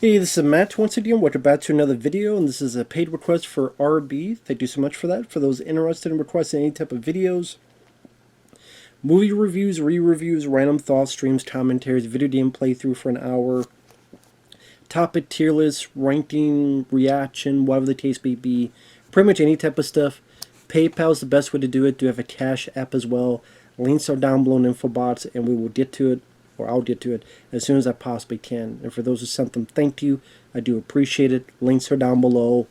Hey, this is Matt once again. Welcome back to another video, and this is a paid request for RB. Thank you so much for that. For those interested in requesting any type of videos, movie reviews, re-reviews, random thoughts, streams, commentaries, video game playthrough for an hour, topic tier list, ranking, reaction, whatever the case may be, pretty much any type of stuff. PayPal is the best way to do it. Do have a Cash App as well. Links are down below in info box, and we will get to it, or I'll get to it as soon as I possibly can. And for those who sent them, thank you. I do appreciate it. Links are down below.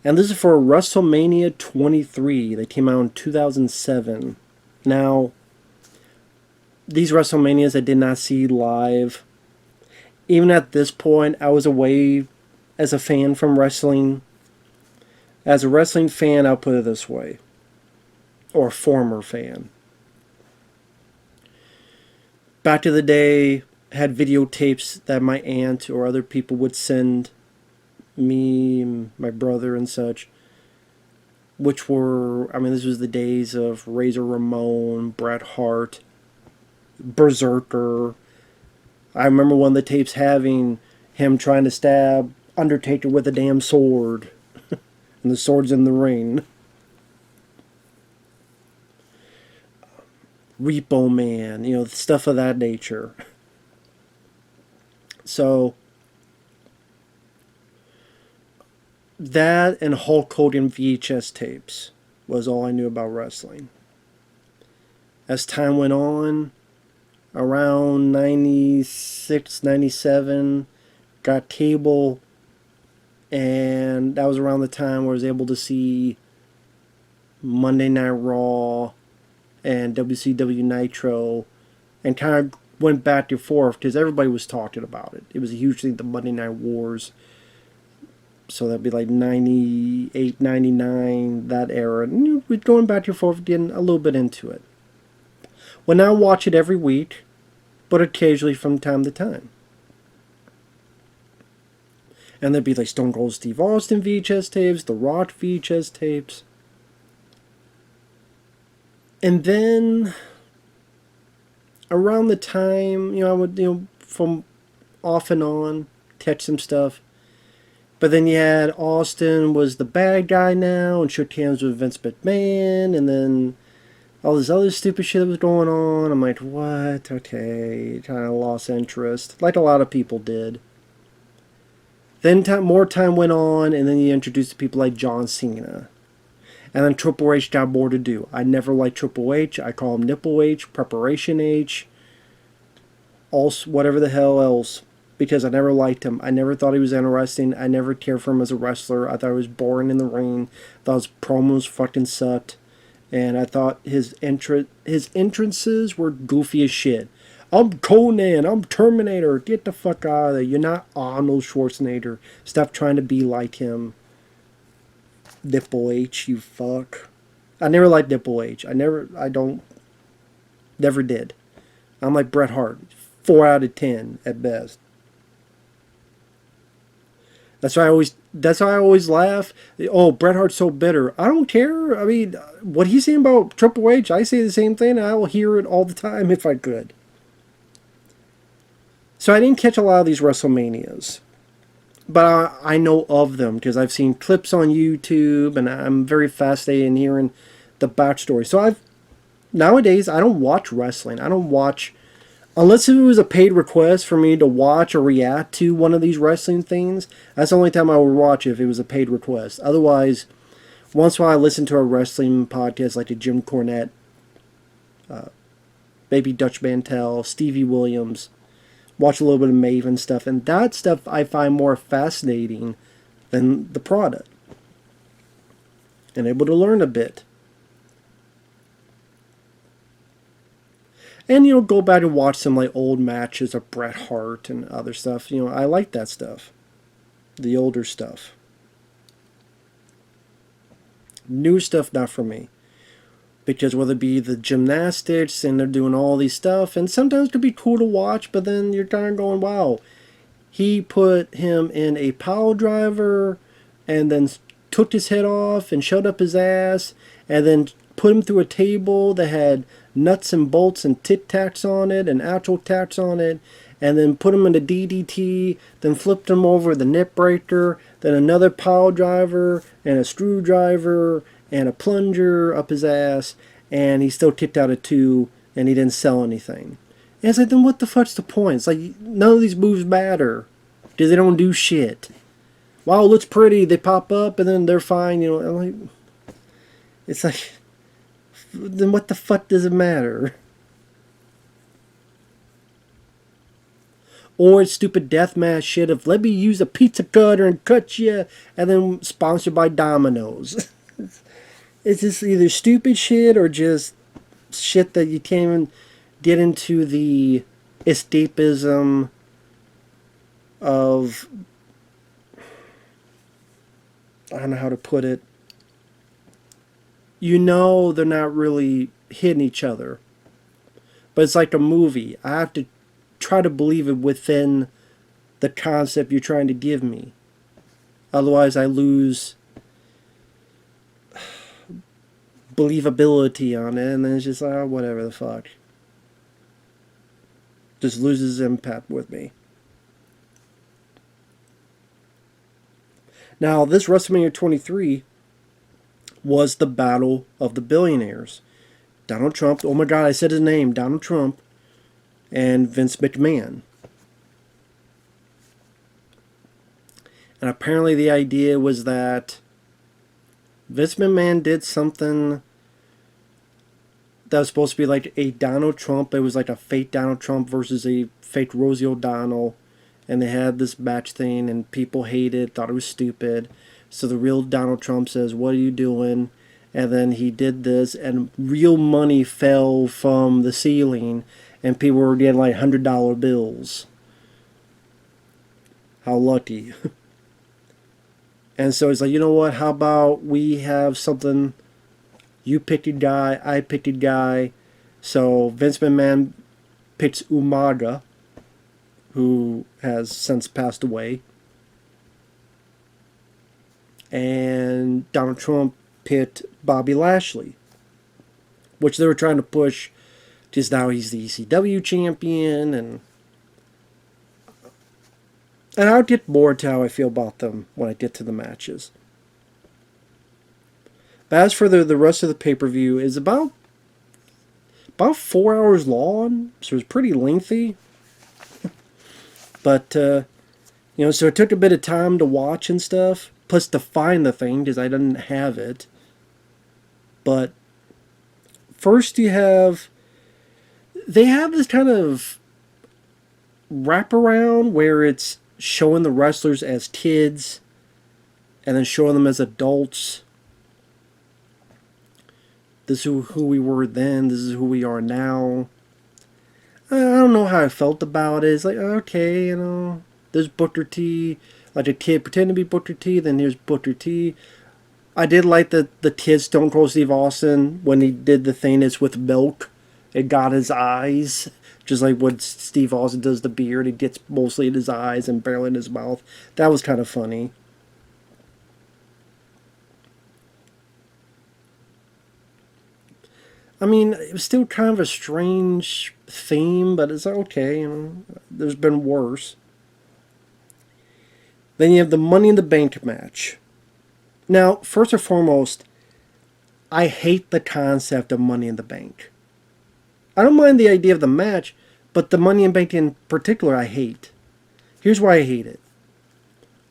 And this is for WrestleMania 23. They came out in 2007. Now, these WrestleManias I did not see live. Even at this point, I was away as a fan from wrestling. As a wrestling fan, I'll put it this way. Or a former fan. Back to the day, had videotapes that my aunt or other people would send me, my brother and such, which were, this was the days of Razor Ramon, Bret Hart, Berserker. I remember one of the tapes having him trying to stab Undertaker with a damn sword, and the sword's in the ring. Repo Man, stuff of that nature. So, that and Hulk Hogan VHS tapes was all I knew about wrestling. As time went on, around 96, 97, got cable, and that was around the time where I was able to see Monday Night Raw and WCW Nitro, and kind of went back and forth because everybody was talking about it. It was a huge thing, the Monday Night Wars. So that'd be like 98, 99, that era. And we're going back and forth, getting a little bit into it. Well, now I watch it every week, but occasionally from time to time. And there'd be like Stone Cold Steve Austin VHS tapes, The Rock VHS tapes. And then, around the time, I would, from off and on, catch some stuff. But then you had Austin was the bad guy now, and shook hands with Vince McMahon, and then all this other stupid shit that was going on. I'm like, what? Okay, kind of lost interest, like a lot of people did. Then more time went on, and then you introduced people like John Cena. And then Triple H got more to do. I never liked Triple H. I call him Nipple H, Preparation H, also whatever the hell else, because I never liked him. I never thought he was interesting. I never cared for him as a wrestler. I thought he was boring in the ring. I thought his promos fucking sucked. And I thought his entrances were goofy as shit. I'm Conan. I'm Terminator. Get the fuck out of there. You're not Arnold Schwarzenegger. Stop trying to be like him. Nipple H, you fuck. I never liked Nipple H. Never did. I'm like Bret Hart. 4 out of 10 at best. That's why I always laugh. Oh, Bret Hart's so bitter. I don't care. What he's saying about Triple H, I say the same thing. I will hear it all the time if I could. So I didn't catch a lot of these WrestleManias. But I know of them because I've seen clips on YouTube, and I'm very fascinated in hearing the backstory. So nowadays I don't watch wrestling. I don't watch unless it was a paid request for me to watch or react to one of these wrestling things. That's the only time I would watch if it was a paid request. Otherwise, once in a while I listen to a wrestling podcast like the Jim Cornette, Baby Dutch Mantel, Stevie Williams. Watch a little bit of Maven stuff, and that stuff I find more fascinating than the product. And able to learn a bit. And, go back and watch some like old matches of Bret Hart and other stuff. I like that stuff. The older stuff. New stuff, not for me. Because whether it be the gymnastics and they're doing all these stuff, and sometimes it could be cool to watch, but then you're kind of going, wow, he put him in a pile driver and then took his head off and showed up his ass and then put him through a table that had nuts and bolts and tic tacs on it and actual tacks on it, and then put him in the DDT, then flipped him over the net breaker, then another pile driver, and a screwdriver, and a plunger up his ass, and he still kicked out at 2, and he didn't sell anything. And it's like, then what the fuck's the point? It's like, none of these moves matter, because they don't do shit. Wow, it looks pretty, they pop up, and then they're fine, you know. I'm like, it's like, then what the fuck does it matter? Or it's stupid deathmatch shit of, let me use a pizza cutter and cut you, and then sponsored by Domino's. It's just either stupid shit or just shit that you can't even get into the escapism of, I don't know how to put it. You know they're not really hitting each other. But it's like a movie. I have to try to believe it within the concept you're trying to give me. Otherwise I lose believability on it, and then it's just like, oh, whatever the fuck. Just loses impact with me. Now, this WrestleMania 23 was the battle of the billionaires. Donald Trump, oh my god, I said his name, Donald Trump, and Vince McMahon. And apparently the idea was that Vince McMahon did something that was supposed to be like a Donald Trump. It was like a fake Donald Trump versus a fake Rosie O'Donnell. And they had this match thing, and people hated it, thought it was stupid. So the real Donald Trump says, what are you doing? And then he did this, and real money fell from the ceiling, and people were getting like $100 bills. How lucky. And so it's like, you know what, how about we have something, you pick a guy, I pick a guy. So Vince McMahon picks Umaga, who has since passed away. And Donald Trump picked Bobby Lashley, which they were trying to push, just now he's the ECW champion, and I'll get more to how I feel about them when I get to the matches. But as for the rest of the pay-per-view, is about 4 hours long, so it's pretty lengthy. But, you know, so it took a bit of time to watch and stuff, plus to find the thing, because I didn't have it. But first they have this kind of wraparound where it's showing the wrestlers as kids, and then showing them as adults. This is who we were then, this is who we are now. I don't know how I felt about it. It's like, okay, you know, there's Booker T, like a kid pretending to be Booker T, then here's Booker T. I did like the kid Stone Cold Steve Austin, when he did the thing that's with milk, it got his eyes, just like what Steve Austin does the beard, it gets mostly in his eyes and barely in his mouth. That was kind of funny. I mean, it was still kind of a strange theme, but it's okay, you know, there's been worse. Then you have the Money in the Bank match. Now, first and foremost, I hate the concept of Money in the Bank. I don't mind the idea of the match, but the Money in the Bank in particular I hate. Here's why I hate it.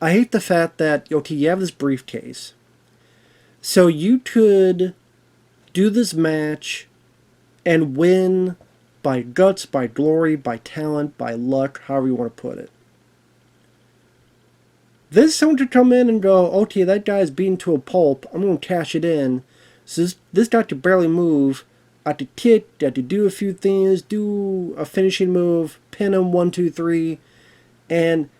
I hate the fact that, okay, you have this briefcase. So you could do this match and win by guts, by glory, by talent, by luck, however you want to put it. Then someone could come in and go, okay, that guy's beaten to a pulp, I'm going to cash it in. So this guy could barely move. I could kick, I could do a few things, do a finishing move, pin him 1, 2, 3, and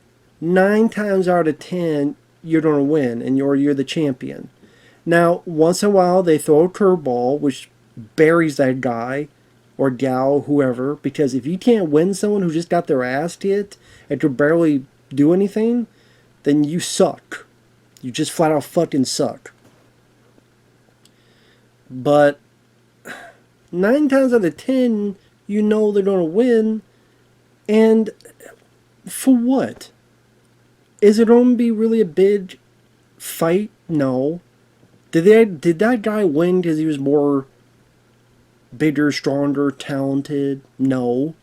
9 times out of 10, you're going to win, and you're the champion. Now, once in a while, they throw a curveball, which buries that guy or gal, whoever, because if you can't win someone who just got their ass kicked and could barely do anything, then you suck. You just flat out fucking suck. But 9 times out of 10, you know they're going to win, and For what? Is it going to be really a big fight? No. Did that guy win because he was more bigger, stronger, talented? No.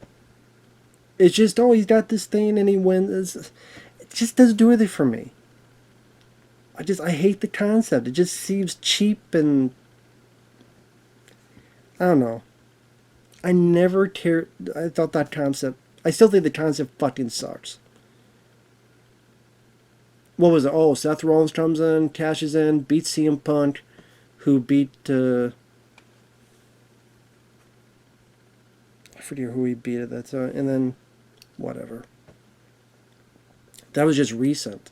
It's just, oh, he's got this thing and he wins. It just doesn't do anything for me. I hate the concept. It just seems cheap and I don't know. I thought that concept. I still think the concept fucking sucks. What was it? Oh, Seth Rollins comes in, cashes in, beats CM Punk, who beat. I forget who he beat at that time, and then whatever. That was just recent.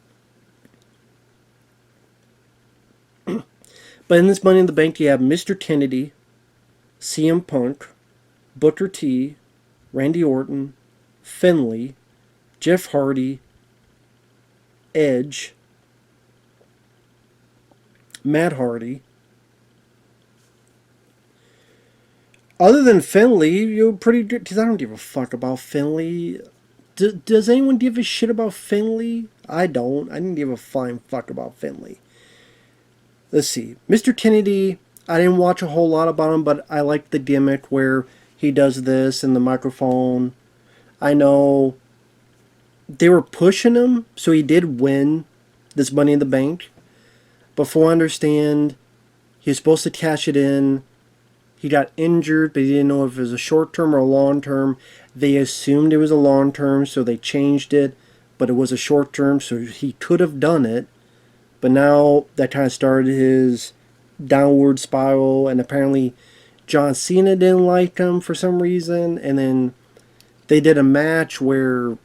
But in this Money in the Bank, you have Mr. Kennedy, CM Punk, Booker T, Randy Orton, Finlay, Jeff Hardy, Edge, Matt Hardy. Other than Finlay, you're pretty good. Because I don't give a fuck about Finlay. Does anyone give a shit about Finlay? I don't. I didn't give a flying fuck about Finlay. Let's see. Mr. Kennedy, I didn't watch a whole lot about him, but I like the gimmick where he does this in the microphone. I know they were pushing him, so he did win this Money in the Bank. But from what I understand, he was supposed to cash it in. He got injured, but he didn't know if it was a short term or a long term. They assumed it was a long term, so they changed it. But it was a short term, so he could have done it. But now that kind of started his downward spiral, and apparently John Cena didn't like him for some reason. And then they did a match where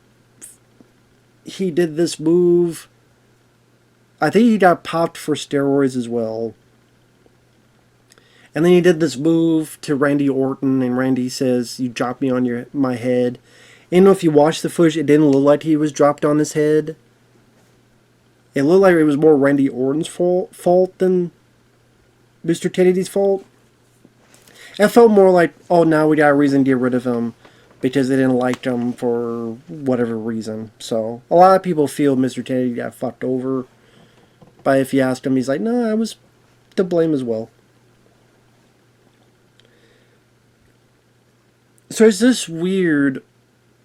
he did this move. I think he got popped for steroids as well. And then he did this move to Randy Orton, and Randy says, "You dropped me on my head." And if you watch the footage, it didn't look like he was dropped on his head. It looked like it was more Randy Orton's fault than Mr. Kennedy's fault. It felt more like, oh, now we got a reason to get rid of him because they didn't like him for whatever reason. So a lot of people feel Mr. Kennedy got fucked over. But if you ask him, he's like, no, I was to blame as well. So it's just weird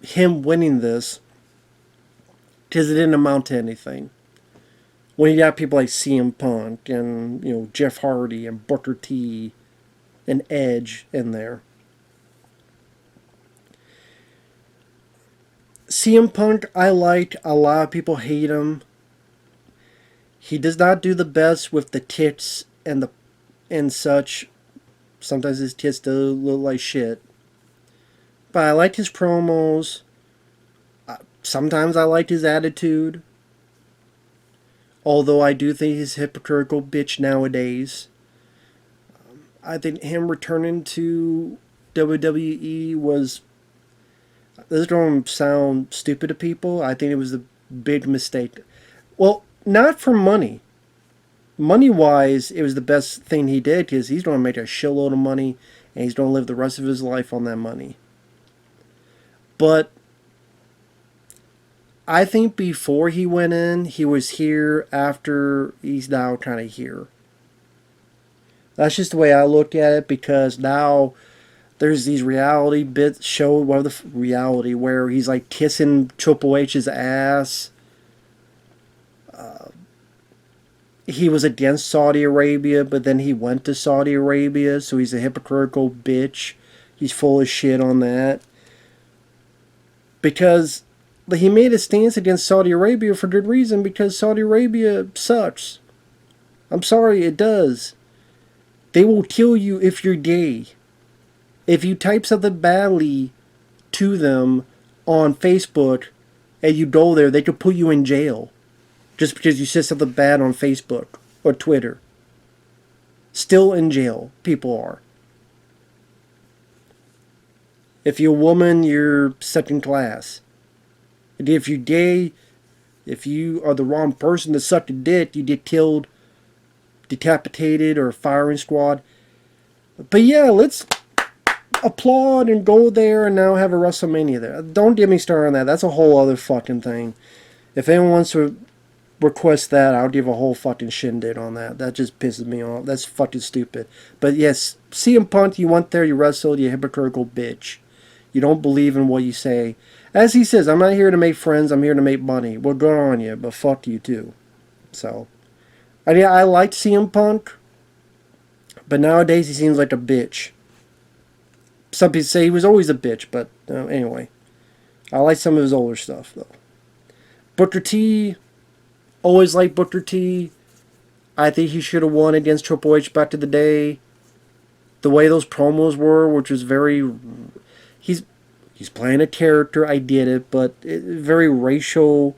him winning this because it didn't amount to anything. When you got people like CM Punk and Jeff Hardy and Booker T and Edge in there. CM Punk I liked. A lot of people hate him. He does not do the best with the tits and such. Sometimes his tits do look like shit. But I liked his promos. Sometimes I liked his attitude. Although I do think he's a hypocritical bitch nowadays. I think him returning to WWE was... This is going to sound stupid to people. I think it was a big mistake. Well, not for money. Money-wise, it was the best thing he did because he's going to make a shitload of money and he's going to live the rest of his life on that money. But I think before he went in, he was here. After, he's now kind of here. That's just the way I look at it, because now there's these reality bits show reality where he's like kissing Triple H's ass. He was against Saudi Arabia, but then he went to Saudi Arabia, so he's a hypocritical bitch. He's full of shit on that. Because he made a stance against Saudi Arabia for good reason, because Saudi Arabia sucks. I'm sorry, it does. They will kill you if you're gay. If you type something badly to them on Facebook and you go there, they could put you in jail. Just because you said something bad on Facebook or Twitter. Still in jail, people are. If you're a woman, you're second class. And if you're gay, if you are the wrong person to suck a dick, you get killed, decapitated, or firing squad. But yeah, applaud and go there and now have a WrestleMania there. Don't get me started on that. That's a whole other fucking thing. If anyone wants to request that, I'll give a whole fucking shindig on that. That just pisses me off. That's fucking stupid. But yes, CM Punk, you went there, you wrestled, you hypocritical bitch. You don't believe in what you say. As he says, I'm not here to make friends, I'm here to make money. Well, good on you, but fuck you too. So, I liked CM Punk, but nowadays he seems like a bitch. Some people say he was always a bitch, but anyway. I like some of his older stuff, though. Booker T, always liked Booker T. I think he should have won against Triple H back to the day. The way those promos were, which was very... He's playing a character, I get it, but very racial-wise,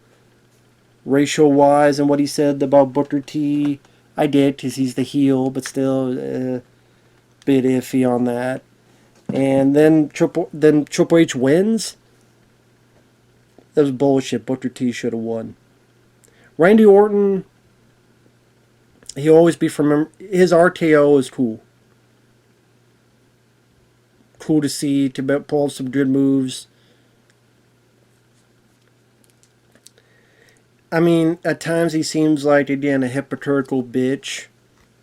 and what he said about Booker T, I did, because he's the heel, but still a bit iffy on that. And then Triple H wins. That was bullshit. Booker T should have won. Randy Orton, he'll always be from his RKO is cool. Cool to see, to pull some good moves. I mean, at times he seems like, again, a hypocritical bitch.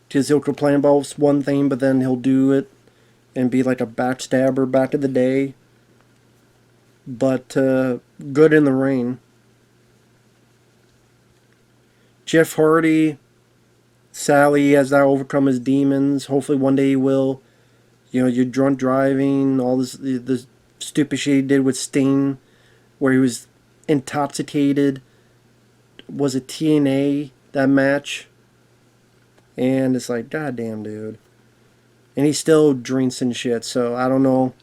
Because he'll complain about one thing, but then he'll do it and be like a backstabber back in the day. But good in the ring. Jeff Hardy, Sally has now overcome his demons. Hopefully one day he will. You know, you're drunk driving, all this, the stupid shit he did with Sting, where he was intoxicated. Was it TNA, that match? And it's like, goddamn, dude. And he still drinks and shit, so I don't know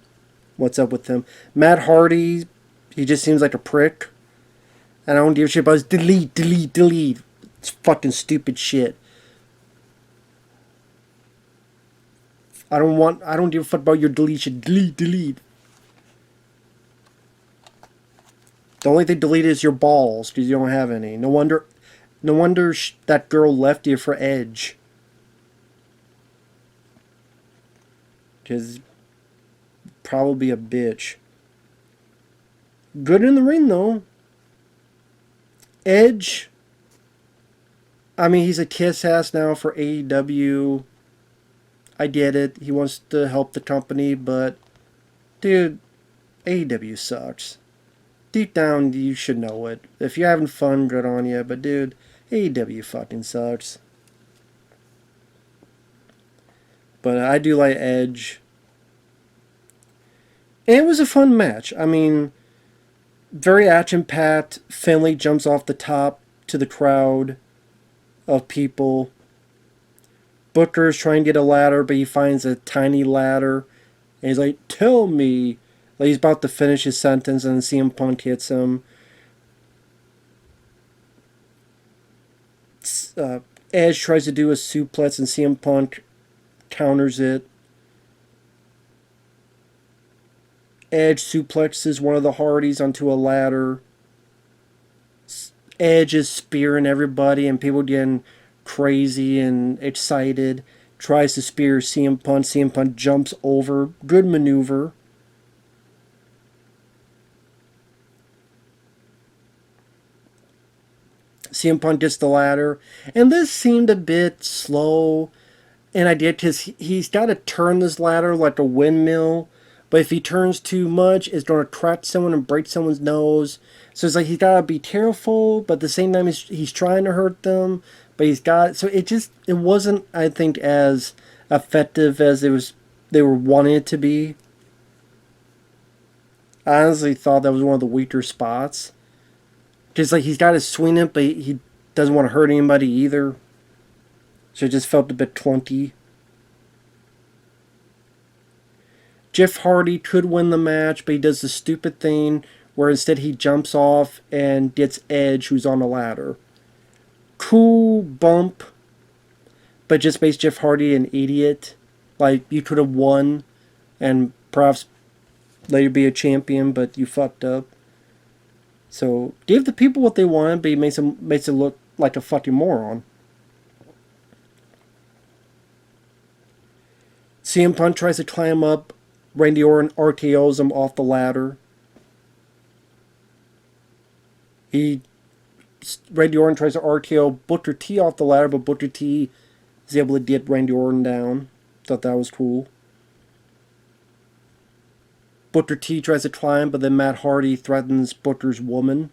what's up with him. Matt Hardy, he just seems like a prick. And I don't give a shit about his delete. It's fucking stupid shit. I don't give a fuck about your deletion. Delete. The only thing deleted is your balls, because you don't have any. No wonder that girl left you for Edge. Because probably a bitch. Good in the ring, though. Edge, I mean, he's a kiss ass now for AEW. I get it. He wants to help the company, but dude, AEW sucks. Deep down, you should know it. If you're having fun, good on you. But dude, AEW fucking sucks. But I do like Edge. And it was a fun match. I mean, very action-packed. Finlay jumps off the top to the crowd of people. Booker's trying to get a ladder, but he finds a tiny ladder. And he's like, tell me. Like he's about to finish his sentence, and CM Punk hits him. Edge tries to do a suplex, and CM Punk counters it. Edge suplexes one of the Hardys onto a ladder. Edge is spearing everybody, and people getting crazy and excited. Tries to spear CM Punk. CM Punk jumps over. Good maneuver. CM Punk gets the ladder. And this seemed a bit slow. And I did, because he's got to turn this ladder like a windmill. But if he turns too much, it's going to crack someone and break someone's nose. So it's like he's got to be careful, but at the same time he's trying to hurt them. But he's got... So it wasn't, I think, as effective as they were wanting it to be. I honestly thought that was one of the weaker spots. Because like he's got to swing it, but he doesn't want to hurt anybody either. So it just felt a bit clunky. Jeff Hardy could win the match, but he does the stupid thing where instead he jumps off and gets Edge, who's on a ladder. Cool bump, but just makes Jeff Hardy an idiot. Like, you could have won and perhaps later be a champion, but you fucked up. So, give the people what they want, but he makes it look like a fucking moron. CM Punk tries to climb up Randy Orton RKO's him off the ladder. He Randy Orton tries to RKO Booker T off the ladder, but Booker T is able to get Randy Orton down. Thought that was cool. Booker T tries to climb, but then Matt Hardy threatens Booker's woman.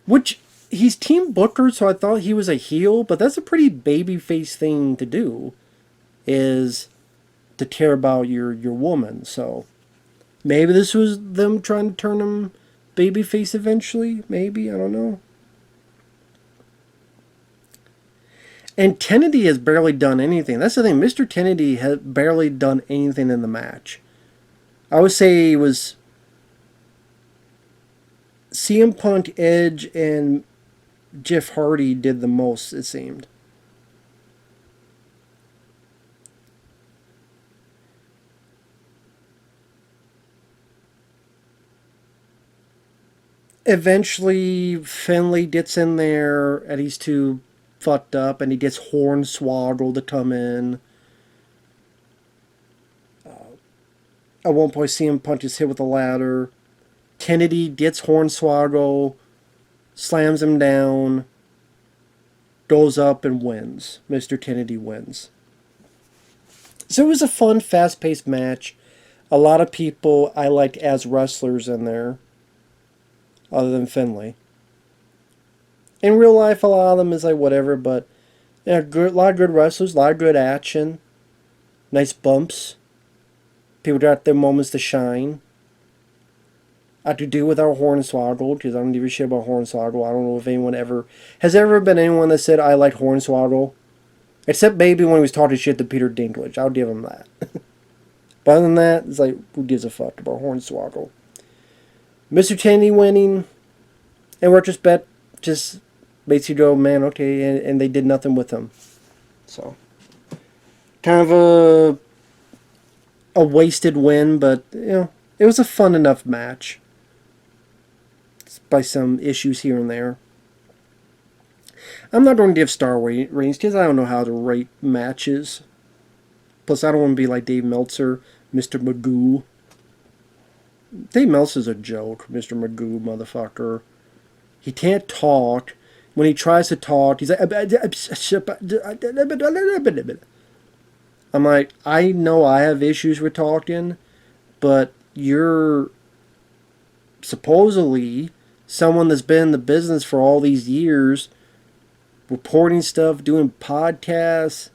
Which, he's Team Booker, so I thought he was a heel, but that's a pretty babyface thing to do, is to care about your woman. So maybe this was them trying to turn him babyface eventually. Maybe, I don't know. And Kennedy has barely done anything. That's the thing. Mr. Kennedy has barely done anything in the match. I would say it was CM Punk, Edge, and Jeff Hardy did the most, it seemed. Eventually, Finlay gets in there, and he's too fucked up, and he gets Hornswoggle to come in. At one point, CM Punk is hit with a ladder. Kennedy gets Hornswoggle, slams him down, goes up and wins. Mr. Kennedy wins. So it was a fun, fast-paced match. A lot of people I liked as wrestlers in there, other than Finlay. In real life, a lot of them is like whatever, but yeah, a lot of good wrestlers, a lot of good action, nice bumps. People got their moments to shine. I could do without Hornswoggle, because I don't give a shit about Hornswoggle. I don't know if anyone ever... Has there ever been anyone that said, I like Hornswoggle? Except maybe when he was talking shit to Peter Dinklage. I'll give him that. But other than that, it's like, who gives a fuck about Hornswoggle? Mr. Kennedy winning, and retrospect, just makes you go, man, okay, and they did nothing with him. So, kind of a wasted win, but, you know, it was a fun enough match. By some issues here and there. I'm not going to give star ratings because I don't know how to rate matches. Plus, I don't want to be like Dave Meltzer, Mr. Magoo. Dave Meltzer's a joke, Mr. Magoo, motherfucker. He can't talk. When he tries to talk, he's like... I'm like, I know I have issues with talking, but you're supposedly someone that's been in the business for all these years, reporting stuff, doing podcasts.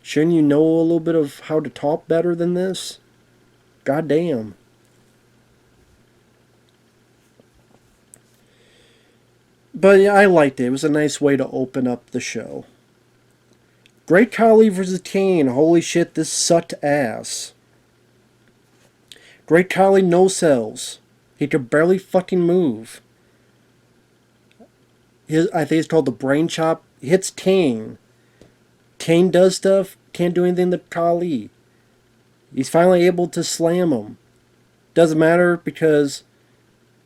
Shouldn't you know a little bit of how to talk better than this? Goddamn. But yeah, I liked it. It was a nice way to open up the show. Great Khali versus Kane. Holy shit, this sucked ass. Great Khali no sells. He could barely fucking move. I think it's called the brain chop. Hits Kane. Kane does stuff. Can't do anything to Khali. He's finally able to slam him. Doesn't matter because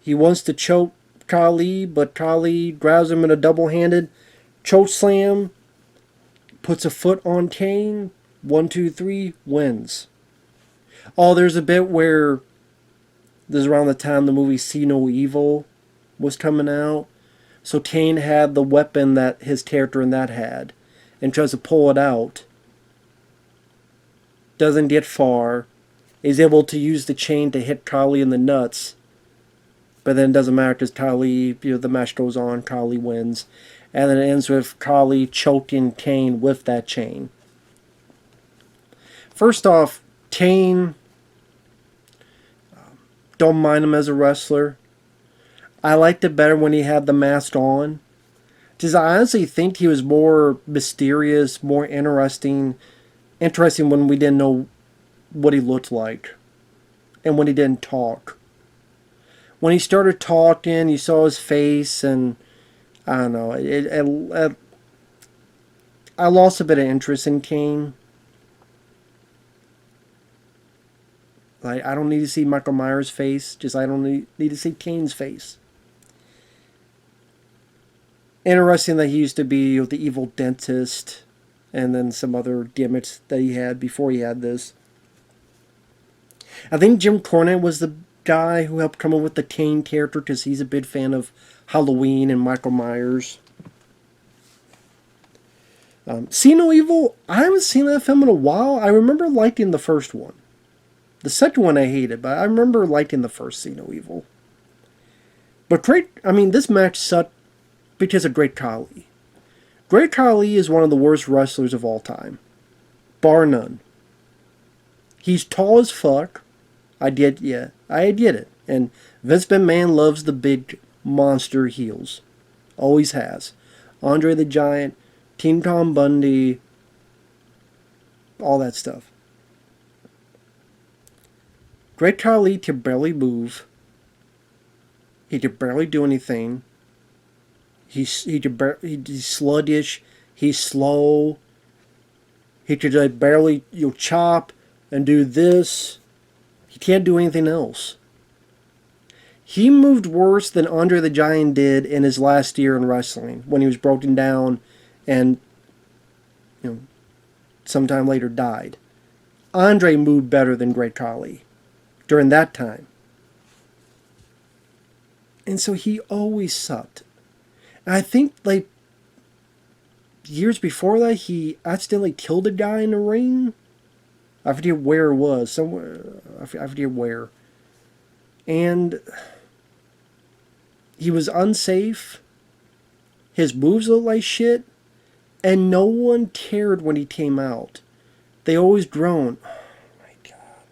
he wants to choke Khali, but Khali grabs him in a double-handed choke slam. Puts a foot on Kane. 1, 2, 3. Wins. Oh, there's a bit where... This is around the time the movie See No Evil was coming out. So Kane had the weapon that his character in that had. And tries to pull it out. Doesn't get far. He's able to use the chain to hit Khali in the nuts. But then it doesn't matter because Khali, the match goes on. Khali wins. And then it ends with Khali choking Kane with that chain. First off, Kane... Don't mind him as a wrestler. I liked it better when he had the mask on. Because I honestly think he was more mysterious, more interesting when we didn't know what he looked like. And when he didn't talk. When he started talking, you saw his face, and I don't know. I lost a bit of interest in Kane. Like, I don't need to see Michael Myers' face. I don't need to see Kane's face. Interesting that he used to be the evil dentist. And then some other gimmicks that he had before he had this. I think Jim Cornette was the guy who helped come up with the Kane character because he's a big fan of Halloween and Michael Myers. See No Evil, I haven't seen that film in a while. I remember liking the first one. The second one I hated, but I remember liking the first See No Evil. But this match sucked because of Great Khali. Great Khali is one of the worst wrestlers of all time. Bar none. He's tall as fuck. I admit it. And Vince McMahon loves the big monster heels. Always has. Andre the Giant, King Kong Bundy, all that stuff. Great Khali could barely move. He could barely do anything. He's sluggish. He's slow. He could barely chop and do this. He can't do anything else. He moved worse than Andre the Giant did in his last year in wrestling when he was broken down and sometime later died. Andre moved better than Great Khali during that time. And so he always sucked. And I think years before that he accidentally killed a guy in the ring. I forget where it was. Somewhere. I forget where. And he was unsafe. His moves looked like shit. And no one cared when he came out. They always groaned. Oh my God.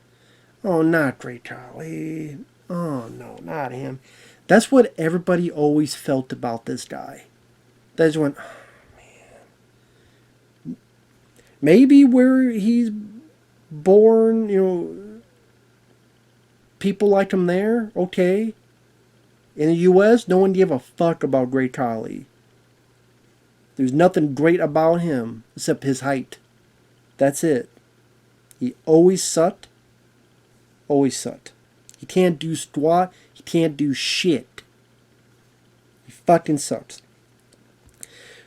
Oh, not Great Khali. Oh no, not him. That's what everybody always felt about this guy. They just went, oh man. Maybe where he's born, people liked him there, okay. In the U.S., no one gave a fuck about Great Khali. There's nothing great about him except his height. That's it. He always sucked. Always sucked. He can't do squat. He can't do shit. He fucking sucks.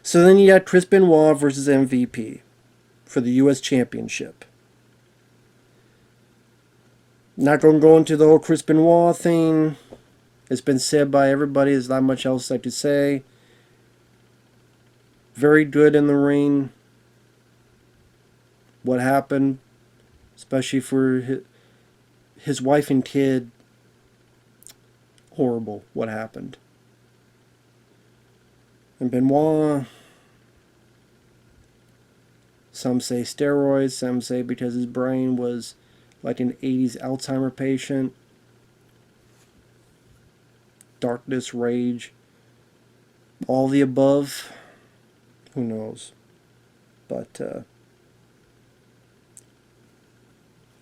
So then you got Chris Benoit versus MVP for the U.S. Championship. Not going to go into the whole Chris Benoit thing. It's been said by everybody. There's not much else I could say. Very good in the ring. What happened, especially for his wife and kid, horrible what happened. And Benoit, some say steroids, some say because his brain was like an 80s Alzheimer patient. Darkness, rage, all the above. Who knows? But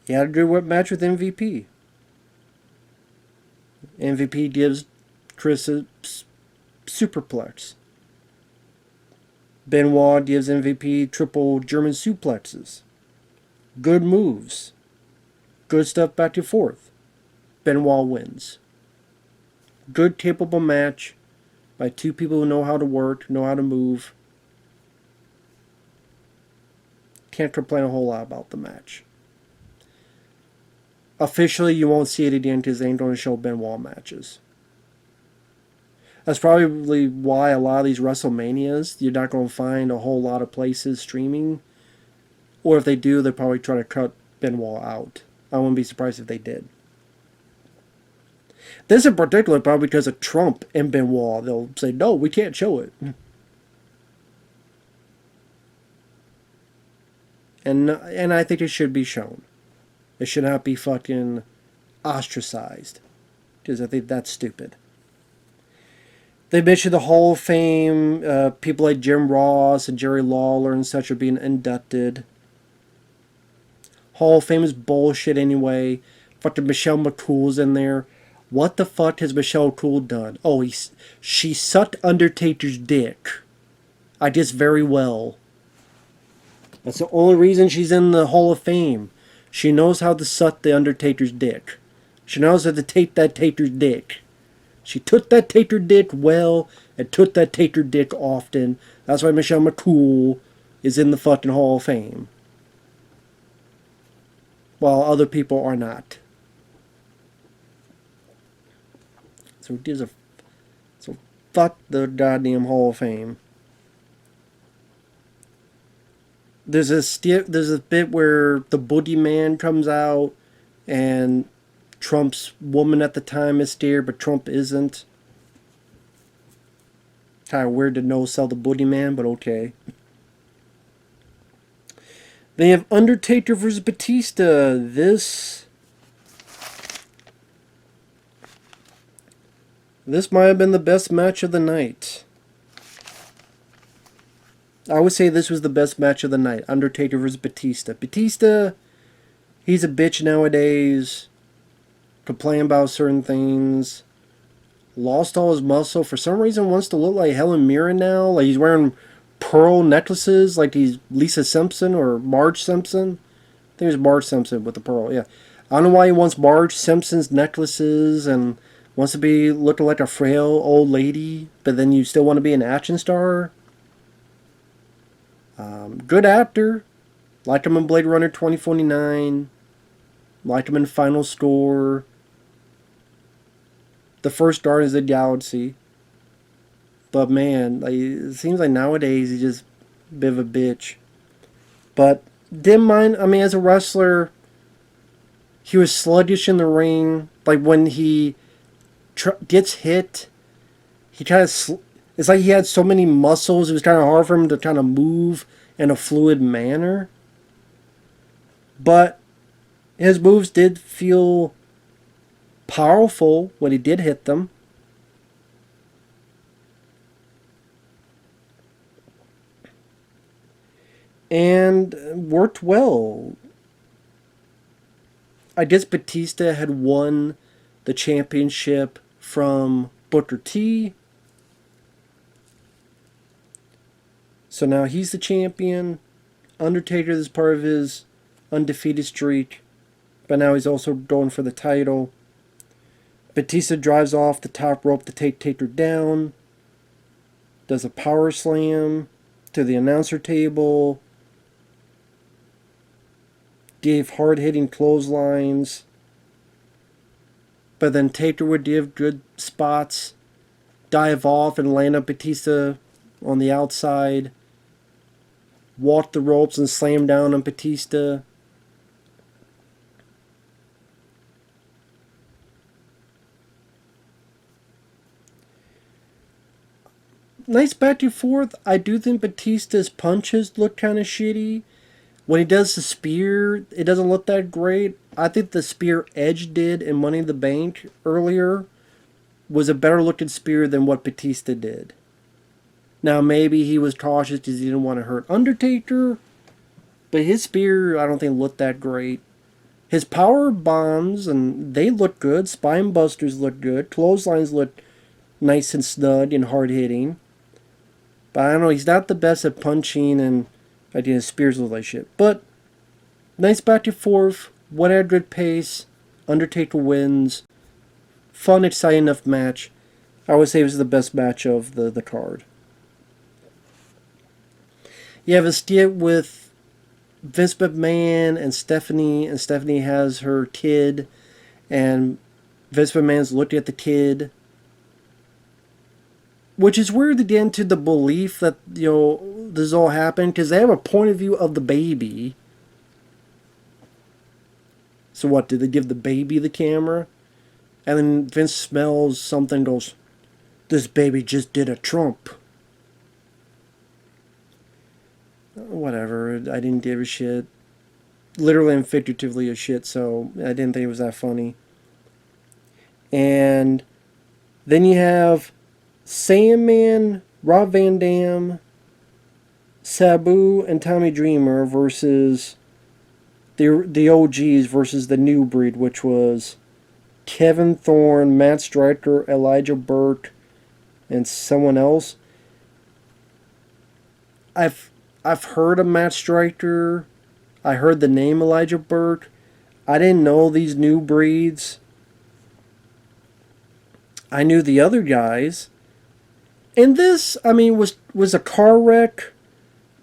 he had a good match with MVP. MVP gives Chris a superplex. Benoit gives MVP triple German suplexes. Good moves. Good stuff back and forth. Benoit wins. Good, capable match by two people who know how to work, know how to move. Can't complain a whole lot about the match. Officially, you won't see it again because they ain't going to show Benoit matches. That's probably why a lot of these WrestleManias, you're not going to find a whole lot of places streaming. Or if they do, they're probably trying to cut Benoit out. I wouldn't be surprised if they did. This in particular, probably because of Trump and Benoit. They'll say, no, we can't show it. And I think it should be shown. It should not be fucking ostracized. Because I think that's stupid. They mentioned the Hall of Fame. People like Jim Ross and Jerry Lawler and such are being inducted. Hall of Fame is bullshit anyway. Fucking Michelle McCool's in there. What the fuck has Michelle McCool done? Oh, she sucked Undertaker's dick. I guess very well. That's the only reason she's in the Hall of Fame. She knows how to suck the Undertaker's dick. She knows how to take that Taker's dick. She took that Taker dick well and took that Taker dick often. That's why Michelle McCool is in the fucking Hall of Fame. While other people are not. So he does so fuck the goddamn Hall of Fame. There's a bit where the boogeyman comes out and Trump's woman at the time is there, but Trump isn't. Kind of weird to no sell the boogeyman, but okay. They have Undertaker versus Batista. This might have been the best match of the night. I would say this was the best match of the night. Undertaker versus Batista. Batista, he's a bitch nowadays. Complain about certain things. Lost all his muscle. For some reason wants to look like Helen Mirren now. Like he's wearing pearl necklaces like he's Lisa Simpson or Marge Simpson. I think it was Marge Simpson with the pearl, yeah. I don't know why he wants Marge Simpson's necklaces and wants to be looking like a frail old lady, but then you still want to be an action star. Good actor. Liked him in Blade Runner 2049. Liked him in Final Score. The first Guardians of the Galaxy. But man, like, it seems like nowadays he's just a bit of a bitch. But didn't mind. I mean, as a wrestler, he was sluggish in the ring. Like when he gets hit, he kind of. It's like he had so many muscles. It was kind of hard for him to kind of move in a fluid manner. But his moves did feel powerful when he did hit them. And worked well. I guess Batista had won the championship from Booker T. So now he's the champion. Undertaker is part of his undefeated streak. But now he's also going for the title. Batista drives off the top rope to take Taker down. Does a power slam to the announcer table. Gave hard-hitting clotheslines. But then Taker would give good spots. Dive off and land up Batista on the outside. Walk the ropes and slam down on Batista. Nice back and forth. I do think Batista's punches look kind of shitty. When he does the spear, it doesn't look that great. I think the spear Edge did in Money in the Bank earlier was a better looking spear than what Batista did. Now, maybe he was cautious because he didn't want to hurt Undertaker. But his spear, I don't think looked that great. His power bombs, and they look good. Spine busters look good. Clotheslines look nice and snug and hard hitting. But I don't know, he's not the best at punching, and I think his spears look like shit. But nice back and forth. One at a good pace. Undertaker wins. Fun, exciting enough match. I would say it was the best match of the card. You have a skit with Vince McMahon and Stephanie has her kid, and Vince McMahon's looking at the kid, which is weird to get into the belief that, you know, this all happened, because they have a point of view of the baby. So what, did they give the baby the camera? And then Vince smells something, goes, "This baby just did a Trump." Whatever, I didn't give a shit. Literally and figuratively a shit, so I didn't think it was that funny. And then you have Sandman, Rob Van Dam, Sabu, and Tommy Dreamer versus the OGs versus the new breed, which was Kevin Thorne, Matt Striker, Elijah Burke, and someone else. I've heard of Matt Striker. I heard the name Elijah Burke. I didn't know these new breeds. I knew the other guys. And this, I mean, was a car wreck.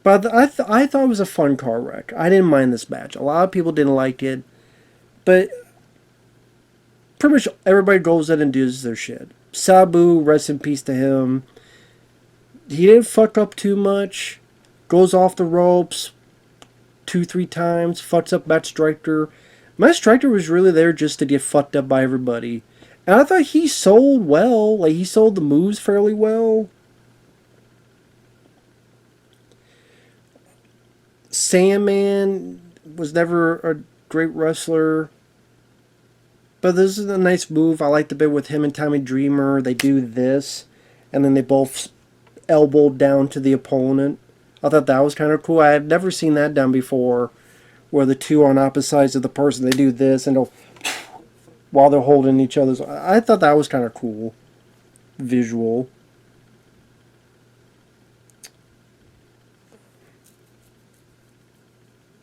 But I thought it was a fun car wreck. I didn't mind this match. A lot of people didn't like it. But pretty much everybody goes in and does their shit. Sabu, rest in peace to him. He didn't fuck up too much. Goes off the ropes 2, 3 times. Fucks up Matt Striker. Matt Striker was really there just to get fucked up by everybody. And I thought he sold well. Like, he sold the moves fairly well. Sandman was never a great wrestler. But this is a nice move. I like the bit with him and Tommy Dreamer. They do this. And then they both elbowed down to the opponent. I thought that was kind of cool. I had never seen that done before. Where the two on opposite sides of the person, they do this and while they're holding each other's. I thought that was kind of cool. Visual.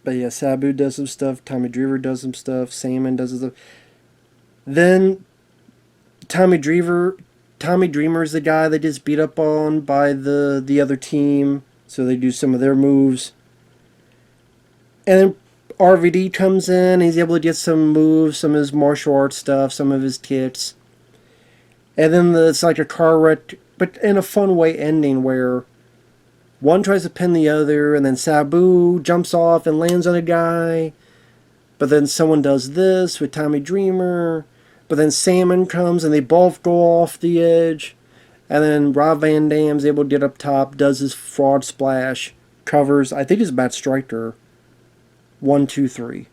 But yeah, Sabu does some stuff. Tommy Dreamer does some stuff. Sandman does some stuff. Then Tommy Dreamer is the guy that gets beat up on by the other team. So they do some of their moves. And then RVD comes in. He's able to get some moves, some of his martial arts stuff, some of his kicks. And then it's like a car wreck, but in a fun way ending where one tries to pin the other, and then Sabu jumps off and lands on a guy. But then someone does this with Tommy Dreamer. But then Salmon comes and they both go off the edge. And then Rob Van Dam's able to get up top, does his fraud splash, covers, I think it's Matt Striker. 1, 2, 3.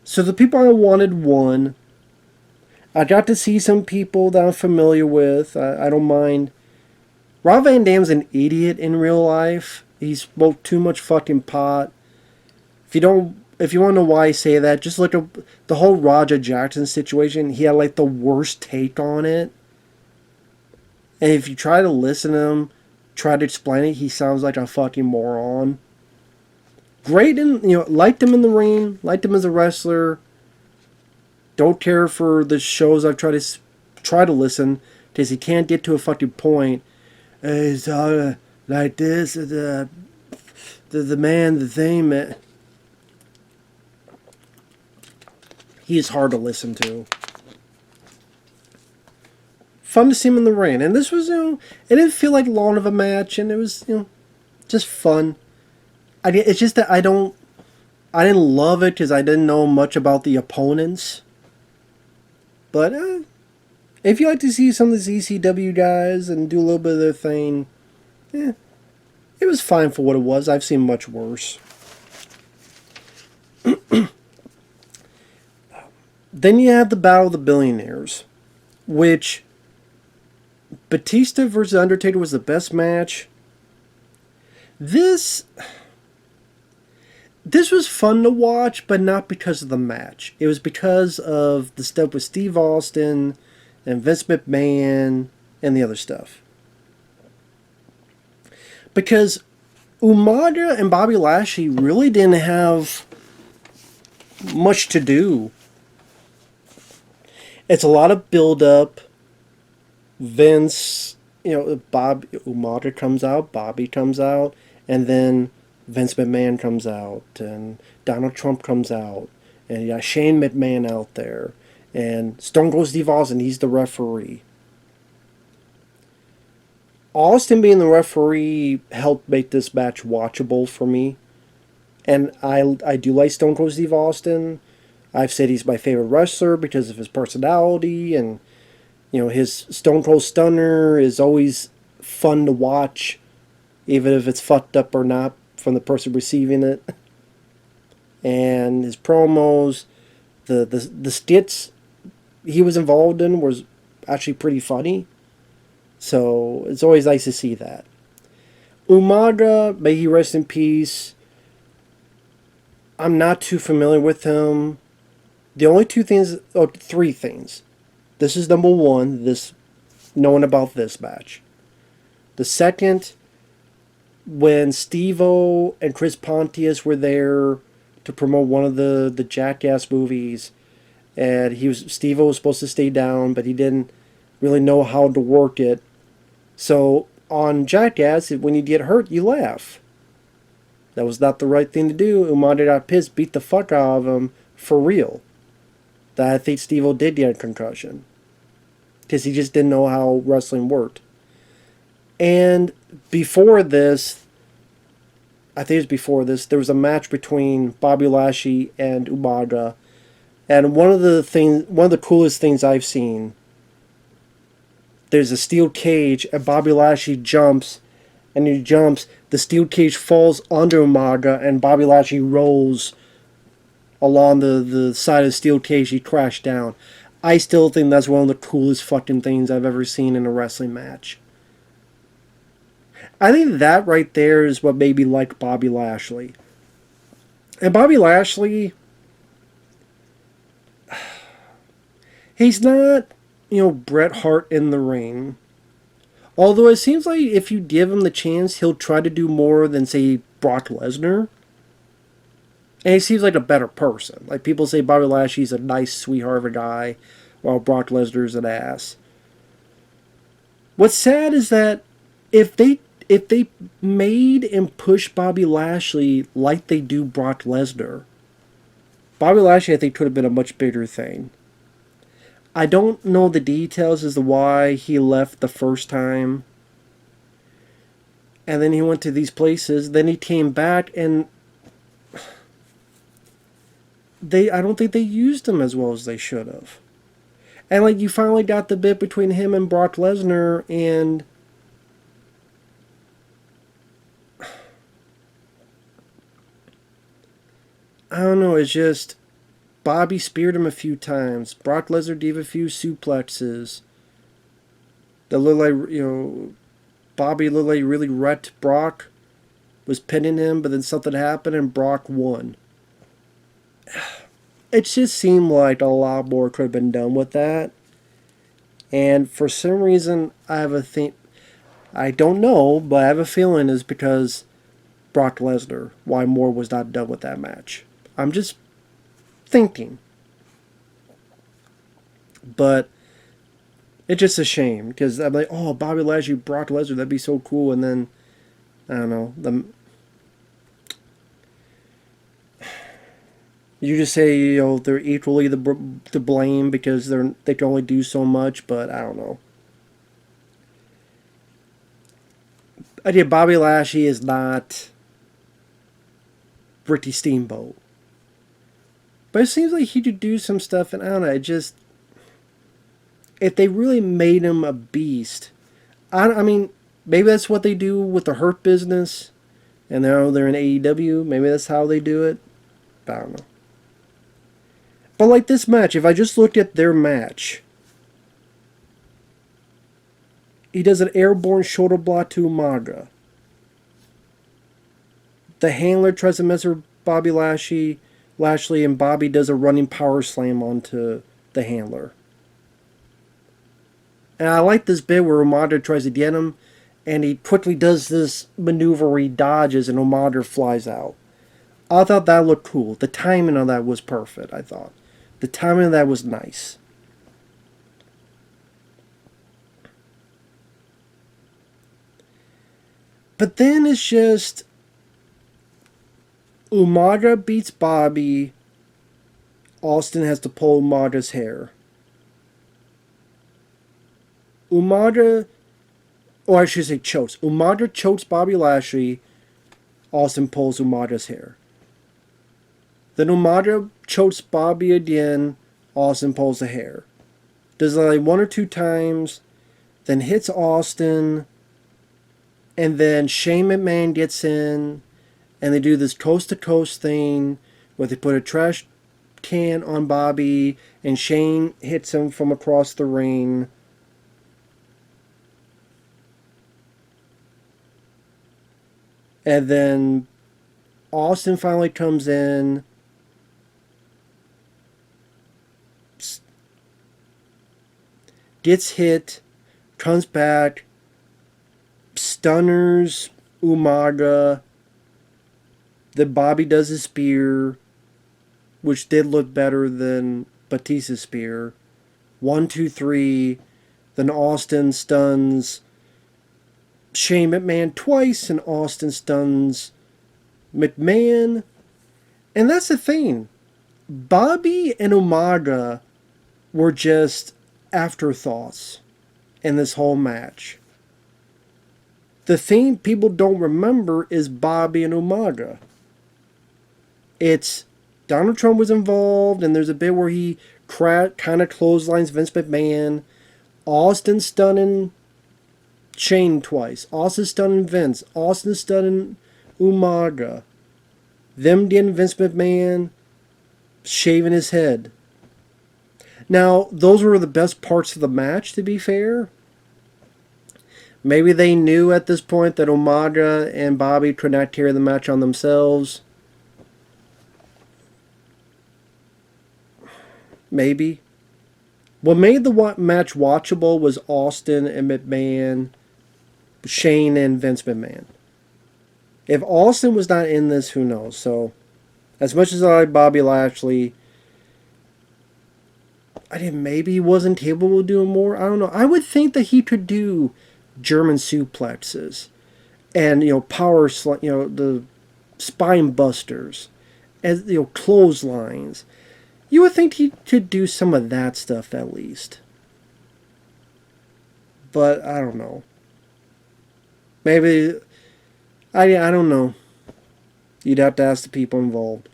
So the people I wanted won. I got to see some people that I'm familiar with. I don't mind. Rob Van Dam's an idiot in real life. He smoked too much fucking pot. If you want to know why I say that, just look at the whole Roger Jackson situation. He had like the worst take on it. And if you try to listen to him, try to explain it, he sounds like a fucking moron. Great liked him in the ring, liked him as a wrestler. Don't care for the shows I've tried to listen, because he can't get to a fucking point. It's all like this, the man, the thing, man. He is hard to listen to. Fun to see him in the ring. And this was, it didn't feel like long of a match, and it was, just fun. It's just that I didn't love it because I didn't know much about the opponents. But if you like to see some of these ECW guys and do a little bit of their thing, it was fine for what it was. I've seen much worse. Then you have the Battle of the Billionaires, which Batista versus Undertaker was the best match. This was fun to watch, but not because of the match. It was because of the stuff with Steve Austin and Vince McMahon and the other stuff. Because Umaga and Bobby Lashley really didn't have much to do. It's a lot of build-up. Vince, Umaga comes out, Bobby comes out, and then Vince McMahon comes out, and Donald Trump comes out, and you got Shane McMahon out there, and Stone Cold Steve Austin, he's the referee. Austin being the referee helped make this match watchable for me, and I do like Stone Cold Steve Austin. I've said he's my favorite wrestler because of his personality, and his Stone Cold Stunner is always fun to watch, even if it's fucked up or not from the person receiving it. And his promos, the skits he was involved in was actually pretty funny. So it's always nice to see that. Umaga, may he rest in peace. I'm not too familiar with him. The only three things. This is number one, knowing about this match. The second, when Steve-O and Chris Pontius were there to promote one of the Jackass movies, and Steve-O was supposed to stay down, but he didn't really know how to work it. So on Jackass, when you get hurt, you laugh. That was not the right thing to do. Umaga got pissed, beat the fuck out of him for real. That I think Steve-O did get a concussion. because he just didn't know how wrestling worked. And before this, I think it was before this, there was a match between Bobby Lashley and Umaga. And one of the coolest things I've seen, there's a steel cage, and Bobby Lashley jumps, and he jumps, the steel cage falls under Umaga, and Bobby Lashley rolls along the side of the steel cage. He crashed down. I still think that's one of the coolest fucking things I've ever seen in a wrestling match. I think that right there is what made me like Bobby Lashley. And Bobby Lashley, he's not, Bret Hart in the ring. Although it seems like if you give him the chance, he'll try to do more than, say, Brock Lesnar. And he seems like a better person. Like, people say Bobby Lashley's a nice sweetheart of a guy, while Brock Lesnar's an ass. What's sad is that if they made and pushed Bobby Lashley like they do Brock Lesnar, Bobby Lashley, I think, could have been a much bigger thing. I don't know the details as to why he left the first time. And then he went to these places. Then he came back, and I don't think they used him as well as they should have. And like, you finally got the bit between him and Brock Lesnar, and I don't know, it's just Bobby speared him a few times. Brock Lesnar gave a few suplexes that looked like, Bobby looked like he really wrecked Brock, was pinning him, but then something happened and Brock won. It just seemed like a lot more could have been done with that. And for some reason, I don't know, but I have a feeling it's because Brock Lesnar, why more was not done with that match. I'm just thinking. But it's just a shame, because I'm like, oh, Bobby Lashley, Brock Lesnar, that'd be so cool. And then, I don't know, you just say, they're equally to blame because they can only do so much, but I don't know. I think Bobby Lashley is not Ricky Steamboat. But it seems like he could do some stuff, and I don't know, if they really made him a beast, I mean, maybe that's what they do with the Hurt Business, and now they're in AEW, maybe that's how they do it, I don't know. But like this match, if I just looked at their match, he does an airborne shoulder block to Umaga. The handler tries to mess with Bobby Lashley, and Bobby does a running power slam onto the handler. And I like this bit where Umaga tries to get him, and he quickly does this maneuver where he dodges and Umaga flies out. I thought that looked cool. The timing of that was perfect, I thought. The timing of that was nice. But then it's just Umaga beats Bobby. Austin has to pull Umaga's hair. Umaga, or I should say chokes. Umaga chokes Bobby Lashley. Austin pulls Umaga's hair. Then Umaga chokes Bobby again. Austin pulls the hair. Does it like one or two times. Then hits Austin. And then Shane McMahon gets in. And they do this coast-to-coast thing where they put a trash can on Bobby. And Shane hits him from across the ring. And then Austin finally comes in. Gets hit. Comes back. Stunners Umaga. Then Bobby does his spear, which did look better than Batista's spear. 1, 2, 3. Then Austin stuns Shane McMahon twice, and Austin stuns McMahon. And that's the thing. Bobby and Umaga were just afterthoughts. in this whole match. The thing people don't remember is Bobby and Umaga. It's Donald Trump was involved, and there's a bit where he kind of clotheslines Vince McMahon. Austin stunning Shane twice. Austin stunning Vince. Austin stunning Umaga. Them getting Vince McMahon shaving his head. Now, those were the best parts of the match, to be fair. Maybe they knew at this point that Umaga and Bobby could not carry the match on themselves. Maybe. What made the match watchable was Austin and McMahon, Shane and Vince McMahon. If Austin was not in this, who knows? So, as much as I like Bobby Lashley, maybe he wasn't capable of doing more. I don't know. I would think that he could do German suplexes and the spine busters, as clotheslines. You would think he could do some of that stuff at least. But I don't know. Maybe I don't know. You'd have to ask the people involved.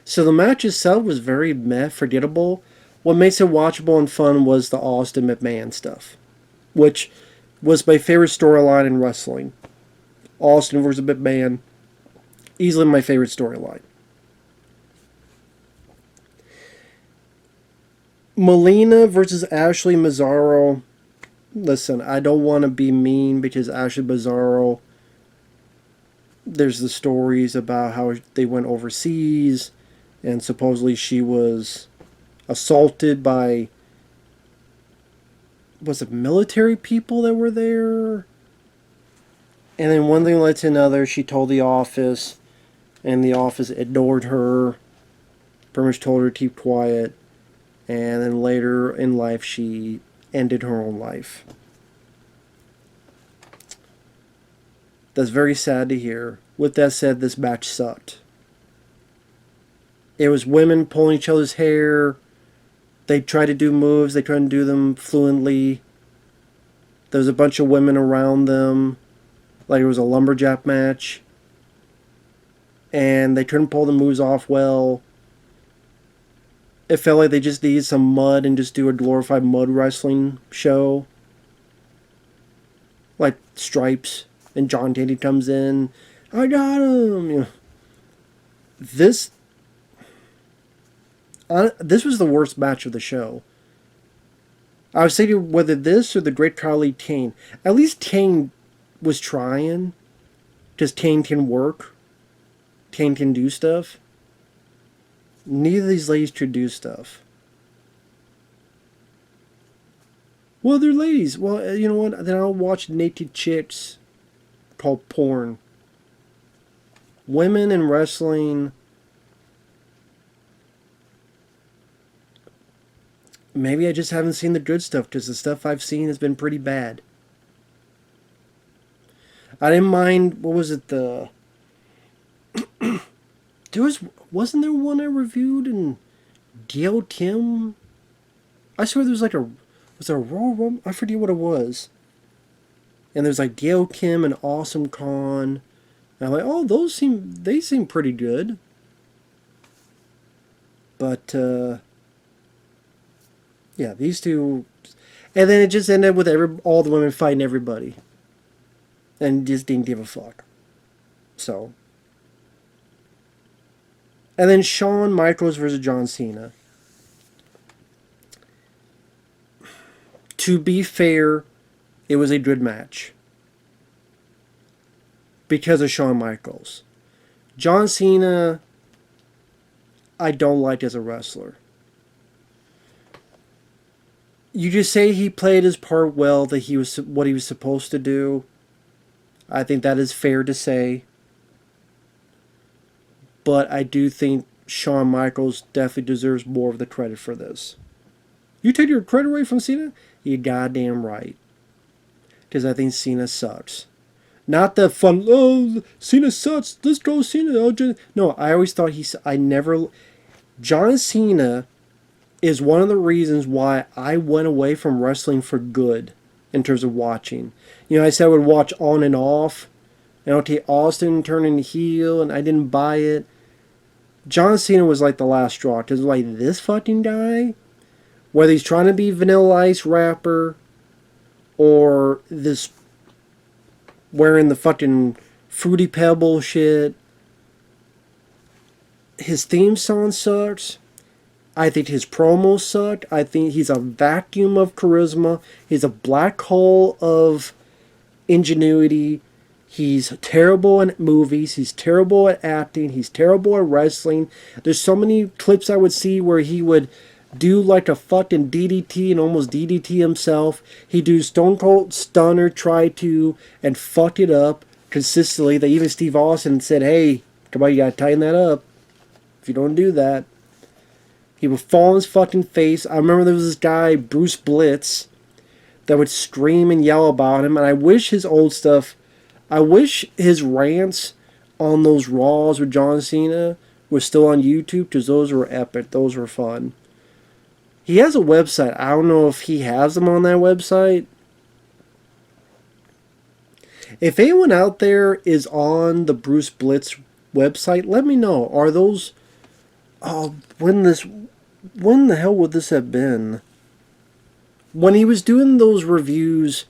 So the match itself was very forgettable. What makes it watchable and fun was the Austin McMahon stuff, which was my favorite storyline in wrestling. Austin versus McMahon, easily my favorite storyline. Melina versus Ashley Mazzaro. Listen, I don't want to be mean because Ashley Mazzaro, there's the stories about how they went overseas and supposedly she was assaulted by, was it military people that were there? And then one thing led to another. She told the office, and the office ignored her, pretty much told her to keep quiet. And then later in life, she ended her own life. That's very sad to hear. With that said, this match sucked. It was women pulling each other's hair. They tried to do moves. They tried to do them fluently. There was a bunch of women around them. Like it was a lumberjack match. And they couldn't pull the moves off well. It felt like they just needed some mud and just do a glorified mud wrestling show. Like Stripes and John Tandy comes in. I got him! This was the worst match of the show. I was thinking whether this or the Great Khali Kane. At least Kane was trying. Because Kane can work. Kane can do stuff. Neither of these ladies could do stuff. Well, they're ladies. Well, you know what? Then I'll watch naked chicks called porn. Women in wrestling. Maybe I just haven't seen the good stuff because the stuff I've seen has been pretty bad. I didn't mind, what was it, wasn't there one I reviewed in Gail Kim? I swear there was was there a Royal Rumble? I forget what it was. And there's like Gail Kim and Awesome Khan. And I'm like, oh, they seem pretty good. But, yeah, these two, and then it just ended with all the women fighting everybody. And just didn't give a fuck. So. And then Shawn Michaels versus John Cena. To be fair, it was a good match. Because of Shawn Michaels. John Cena, I don't like as a wrestler. You just say he played his part well, that he was what he was supposed to do. I think that is fair to say. But I do think Shawn Michaels definitely deserves more of the credit for this. You take your credit away from Cena? You're goddamn right. Because I think Cena sucks. Not the fun, oh, Cena sucks, let's go Cena. No, I always thought John Cena is one of the reasons why I went away from wrestling for good in terms of watching. You know, I said I would watch on and off. And okay, Austin turning heel, and I didn't buy it. John Cena was like the last straw. Because, like, this fucking guy, whether he's trying to be Vanilla Ice rapper or this wearing the fucking Fruity Pebble shit, his theme song sucks. I think his promos suck. I think he's a vacuum of charisma. He's a black hole of ingenuity. He's terrible in movies. He's terrible at acting. He's terrible at wrestling. There's so many clips I would see where he would do like a fucking DDT and almost DDT himself. He'd do Stone Cold Stunner, try to, and fuck it up consistently. That even Steve Austin said, hey, come on, you gotta tighten that up. If you don't do that. He would fall on his fucking face. I remember there was this guy, Bruce Blitz, that would scream and yell about him. And I wish his old stuff, I wish his rants on those Raws with John Cena was still on YouTube, because those were epic. Those were fun. He has a website. I don't know if he has them on that website. If anyone out there is on the Bruce Blitz website, let me know. Are those... Oh, when the hell would this have been? When he was doing those reviews,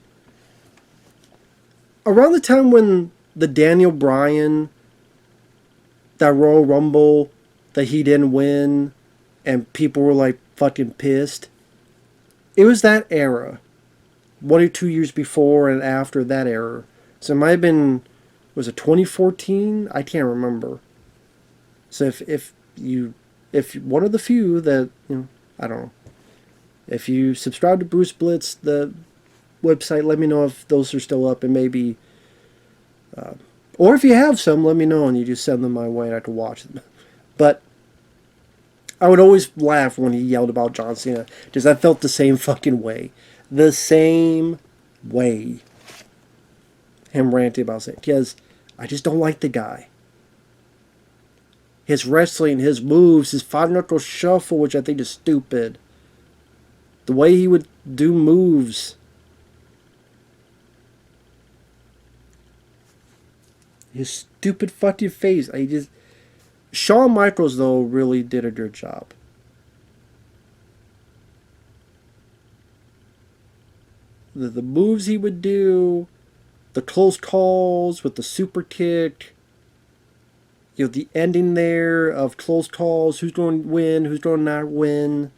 around the time when the Daniel Bryan, that Royal Rumble that he didn't win, and people were like fucking pissed. It was that era. 1 or 2 years before and after that era. So it might have been, was it 2014? I can't remember. So if one of the few that, you know, I don't know. If you subscribe to Bruce Blitz, the website, let me know if those are still up, and maybe, or if you have some, let me know and you just send them my way and I can watch them. But I would always laugh when he yelled about John Cena, because I felt the same fucking way. The same way. Him ranting about it, because I just don't like the guy. His wrestling, his moves, his five knuckle shuffle, which I think is stupid. The way he would do moves. His stupid fucking face. Shawn Michaels, though, really did a good job. The moves he would do, the close calls with the super kick, you know, the ending there of close calls, who's going to win, who's going to not win.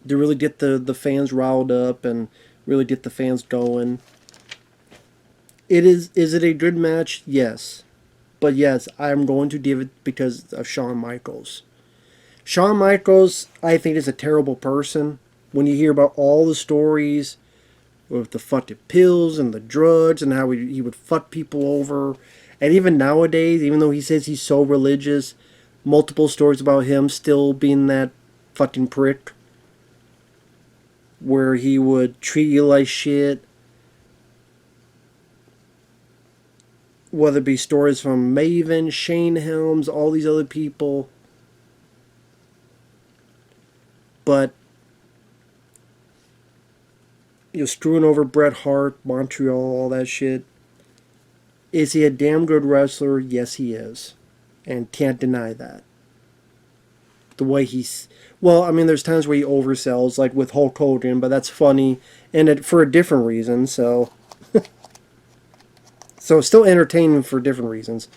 To really get the fans riled up and really get the fans going. Is it a good match? Yes. But yes, I'm going to give it because of Shawn Michaels. Shawn Michaels, I think, is a terrible person. When you hear about all the stories with the fucking pills and the drugs and how he would fuck people over. And even nowadays, even though he says he's so religious, multiple stories about him still being that fucking prick. Where he would treat you like shit. Whether it be stories from Maven, Shane Helms, all these other people. But, you know, screwing over Bret Hart, Montreal, all that shit. Is he a damn good wrestler? Yes, he is. And can't deny that. The way he's... Well, I mean, there's times where he oversells, like with Hulk Hogan, but that's funny. And for a different reason, so... So it's still entertaining for different reasons.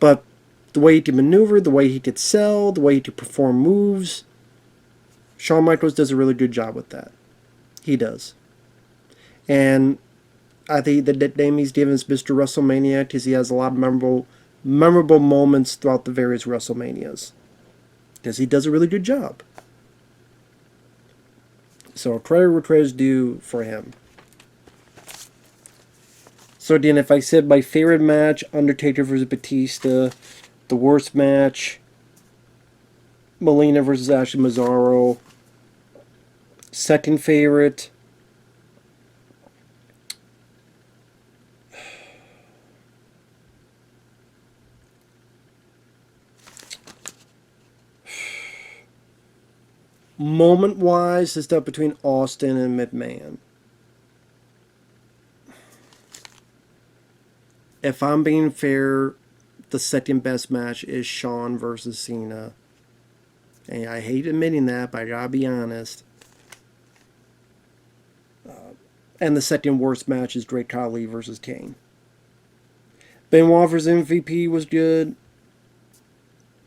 But the way he could maneuver, the way he could sell, the way he could perform moves... Shawn Michaels does a really good job with that. He does. And I think the nickname he's given is Mr. WrestleMania because he has a lot of memorable moments throughout the various WrestleManias. Because he does a really good job. So credit where credit's due for him. So again, if I said my favorite match, Undertaker versus Batista, the worst match, Melina versus Ashley Mazzaro, second favorite, Moment-wise, the stuff between Austin and McMahon. If I'm being fair, the second best match is Shawn versus Cena. And I hate admitting that, but I gotta be honest. And the second worst match is Great Khali versus Kane. Benoit versus MVP was good.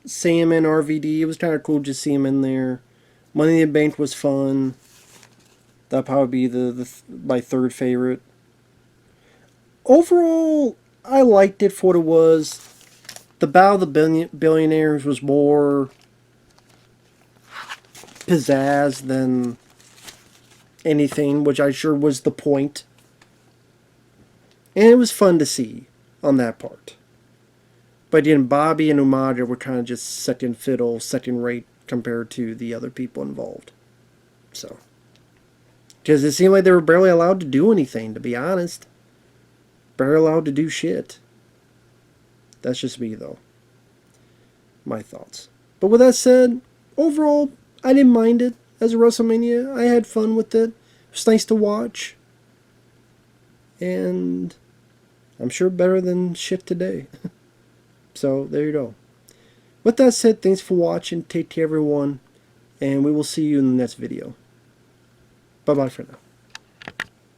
Sam and RVD, it was kind of cool to see him in there. Money in the Bank was fun. That'd probably be my third favorite. Overall, I liked it for what it was. The Battle of the Billionaires was more pizzazz than anything, which I sure was the point. And it was fun to see on that part. But again, Bobby and Umaga were kind of just second fiddle, second rate compared to the other people involved. So, because it seemed like they were barely allowed to do anything, to be honest. Barely allowed to do shit. That's just me, though. My thoughts. But with that said, overall, I didn't mind it as a WrestleMania. I had fun with it. It was nice to watch. And I'm sure better than shit today. So, there you go. With that said, thanks for watching. Take care, everyone. And we will see you in the next video. Bye-bye for now.